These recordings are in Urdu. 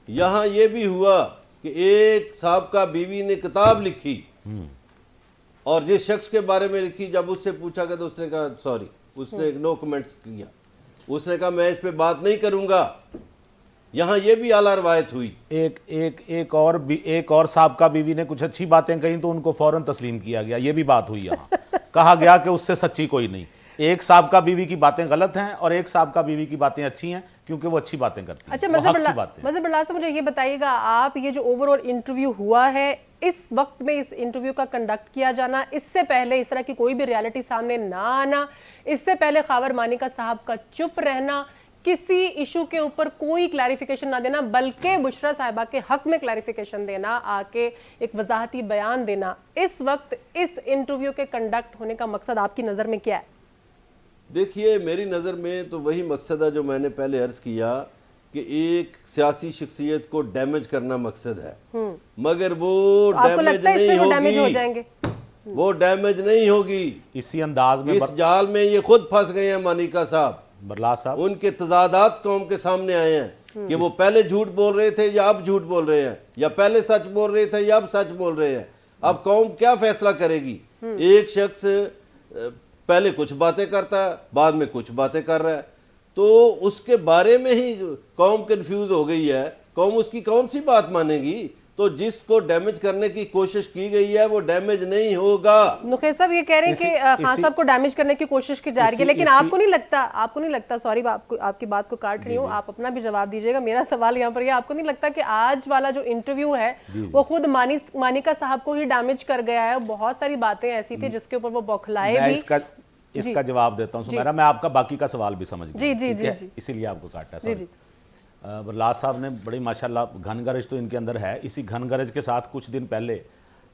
یہاں یہ بھی ہوا کہ ایک سابقہ بیوی نے کتاب لکھی اور جس شخص کے بارے میں لکھی، جب اس سے پوچھا گیا تو اس نے کہا سوری، اس نے نو کمنٹس کیا، اس نے کہا میں اس پہ بات نہیں کروں گا۔ یہاں یہ بھی اعلیٰ روایت ہوئی۔ ایک اور سابقہ بیوی نے کچھ اچھی باتیں کہیں تو ان کو فوراً تسلیم کیا گیا، یہ بھی بات ہوئی یہاں۔ کہا گیا کہ اس سے سچی کوئی نہیں۔ ایک سابقہ بیوی کی باتیں غلط ہیں اور ایک سابقہ بیوی کی باتیں اچھی ہیں کیونکہ وہ اچھی باتیں کرتی ہیں۔ اچھا مظہر اللہ سے مجھے یہ بتائیے گا، آپ یہ جو اوور آل انٹرویو ہوا ہے، اس وقت میں اس انٹرویو کا کنڈکٹ کیا جانا، اس سے پہلے اس طرح کی کوئی بھی ریالٹی سامنے نہ آنا، اس سے پہلے خاور مانیکا صاحب کا چپ رہنا، کسی ایشو کے اوپر کوئی کلیریفیکیشن نہ دینا بلکہ بشرا صاحبہ کے حق میں کلیریفیکیشن دینا، آ کے ایک وضاحتی بیان دینا، اس وقت اس انٹرویو کے کنڈکٹ ہونے کا مقصد آپ کی نظر میں کیا ہے؟ دیکھیے میری نظر میں تو وہی مقصد ہے جو میں نے پہلے عرض کیا کہ ایک سیاسی شخصیت کو ڈیمیج کرنا مقصد ہے، مگر وہ ڈیمیج نہیں ہوگی، وہ ڈیمیج نہیں ہوگی اسی انداز میں۔ اس جال میں یہ خود پھنس گئے ہیں مانیکا صاحب، برلاس صاحب، ان کے تضادات قوم کے سامنے آئے ہیں کہ وہ پہلے جھوٹ بول رہے تھے یا اب جھوٹ بول رہے ہیں، یا پہلے سچ بول رہے تھے یا اب سچ بول رہے ہیں۔ اب قوم کیا فیصلہ کرے گی؟ ایک شخص پہلے کچھ باتیں کرتا ہے، بعد میں کچھ باتیں کر رہا ہے، تو اس کے بارے میں ہی قوم کنفیوز ہو گئی ہے۔ قوم اس کی کون سی بات مانے گی؟ تو جس کو ڈیمیج کرنے کی کوشش کی گئی ہے وہ ڈیمیج نہیں ہوگا۔ نخیر صاحب یہ کہہ رہے ہیں کہ خان صاحب کو ڈیمیج کرنے کی کوشش کی جا رہی ہے، لیکن آپ کو نہیں لگتا سوری آپ کی بات کو کاٹ رہی ہوں، آپ اپنا بھی جواب دیجئے گا، میرا سوال یہاں پر یہ، آپ کو نہیں لگتا کہ آج والا جو انٹرویو ہے وہ خود مانیکا صاحب کو ہی ڈیمیج کر گیا ہے؟ بہت ساری باتیں ایسی تھی جس کے اوپر وہ بوکھلائے بھی۔ اس کا جواب دیتا ہوں سمیرا، میں آپ کا باقی کا سوال بھی سمجھ گیا، اسی لیے آپ کو کاٹا ہے۔ برلاس صاحب نے بڑی ماشاءاللہ گھن گرج تو ان کے اندر ہے، اسی گھن گرج کے ساتھ کچھ دن پہلے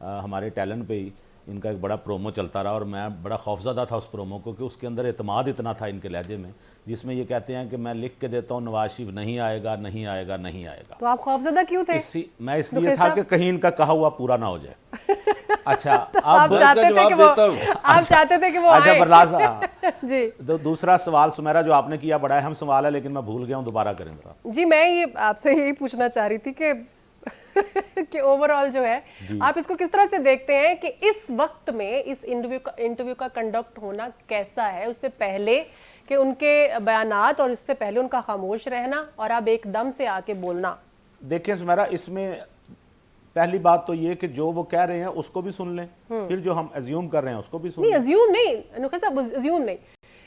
ہمارے ٹیلنٹ پہ ہی ان کا ایک بڑا پرومو چلتا رہا اور میں بڑا خوفزدہ تھا اس پرومو کو کہ اس کے اندر اعتماد اتنا تھا ان کے لہجے میں، جس میں یہ کہتے ہیں کہ میں لکھ کے دیتا ہوں نواز شریف نہیں آئے گا نہیں آئے گا نہیں آئے گا۔ تو آپ خوفزدہ کیوں تھے؟ میں اس لیے تھا کہ کہیں ان کا کہا ہوا پورا نہ ہو جائے۔ اچھا آپ چاہتے تھے کہ وہ اچھا برلاس جی دوسرا سوال سمیرا جو آپ نے کیا بڑا اہم سوال ہے لیکن میں بھول گیا ہوں، دوبارہ کریں ذرا۔ جی میں یہ آپ سے یہی پوچھنا چاہ رہی تھی کہ اوور آل جو ہے آپ اس کو کس طرح سے دیکھتے ہیں کہ اس وقت میں اس انٹرویو کا کنڈکٹ ہونا کیسا ہے، اس سے پہلے کہ ان کے بیانات اور اس سے پہلے ان کا خاموش رہنا اور اب ایک دم سے آ کے بولنا؟ دیکھیں سمیرا، اس میں پہلی بات تو یہ کہ جو وہ کہہ رہے ہیں اس کو بھی سن لیں، پھر جو ہم ایزیوم کر رہے ہیں اس کو بھی سن لیں۔ نہیں ایزیوم نہیں نخیر صاحب، ایزیوم نہیں،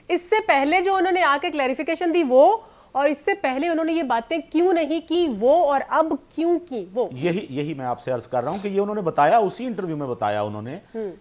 اس سے پہلے جو انہوں نے آ کے کلیریفیکیشن دی وہ، اور اس سے پہلے انہوں نے یہ باتیں کیوں نہیں کی وہ، اور اب کیوں کی وہ، یہی میں آپ سے عرض کر رہا ہوں کہ یہ انہوں نے بتایا، اسی انٹرویو میں بتایا انہوں نے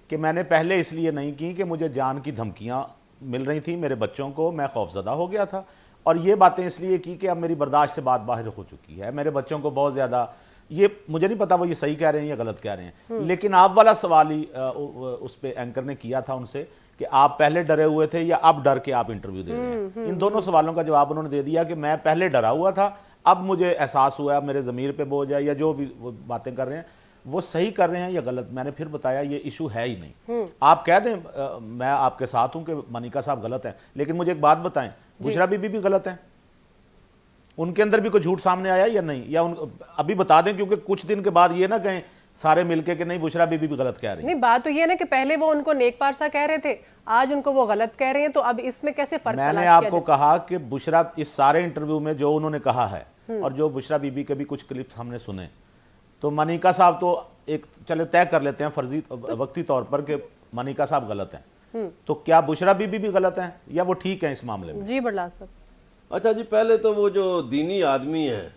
کہ میں نے پہلے اس لیے نہیں کی کہ مجھے جان کی دھمکیاں مل رہی تھیں میرے بچوں کو، میں خوفزدہ ہو گیا تھا، اور یہ باتیں اس لیے کی کہ اب میری برداشت سے بات باہر ہو چکی ہے، میرے بچوں کو بہت زیادہ، یہ مجھے نہیں پتا وہ یہ صحیح کہہ رہے ہیں یا غلط کہہ رہے ہیں، لیکن آپ والا سوال ہی اس پہ اینکر نے کیا تھا ان سے کہ آپ پہلے ڈرے ہوئے تھے یا اب ڈر کے آپ انٹرویو دے رہے ہیں۔ ان دونوں سوالوں کا جواب انہوں نے دے دیا کہ میں پہلے ڈرا ہوا تھا، اب مجھے احساس ہوا، میرے ضمیر پہ بوجھ ہے، یا جو بھی وہ باتیں کر رہے ہیں وہ صحیح کر رہے ہیں یا غلط، میں نے پھر بتایا یہ ایشو ہے ہی نہیں۔ آپ کہہ دیں میں آپ کے ساتھ ہوں کہ مانیکا صاحب غلط ہیں، لیکن مجھے ایک بات بتائیں، بشرا بی بی بھی غلط ہیں؟ ان کے اندر بھی کوئی جھوٹ سامنے آیا یا نہیں؟ یا ابھی بتا دیں، کیونکہ کچھ دن کے بعد یہ نہ کہیں سارے مل کے کہ نہیں بشرا بی بی بھی غلط کہہ رہی ہیں۔ نہیں بات تو یہ نا کہ پہلے وہ ان کو نیک پارسا کہہ رہے تھے، آج ان کو وہ غلط کہہ رہے ہیں، تو اب اس میں کیسے فرق میں نے آپ کو کہا کہ بشرا اس سارے انٹرویو میں جو انہوں نے کہا ہے اور جو بشرا بی بی کے بھی کچھ کلپس ہم نے سنے، تو مانیکا صاحب تو ایک چلے طے کر لیتے ہیں فرضی وقتی طور پر کہ مانیکا صاحب غلط ہیں، تو کیا بشرا بی بی بھی غلط ہیں یا وہ ٹھیک ہیں اس معاملے میں؟ جی برلاس صاحب۔ اچھا جی، پہلے تو وہ جو دینی آدمی ہے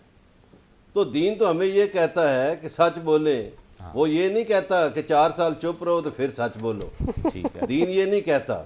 تو دین تو ہمیں یہ کہتا ہے کہ سچ بولیں، وہ یہ نہیں کہتا کہ 4 سال چپ رہو تو پھر سچ بولو، دین یہ نہیں کہتا۔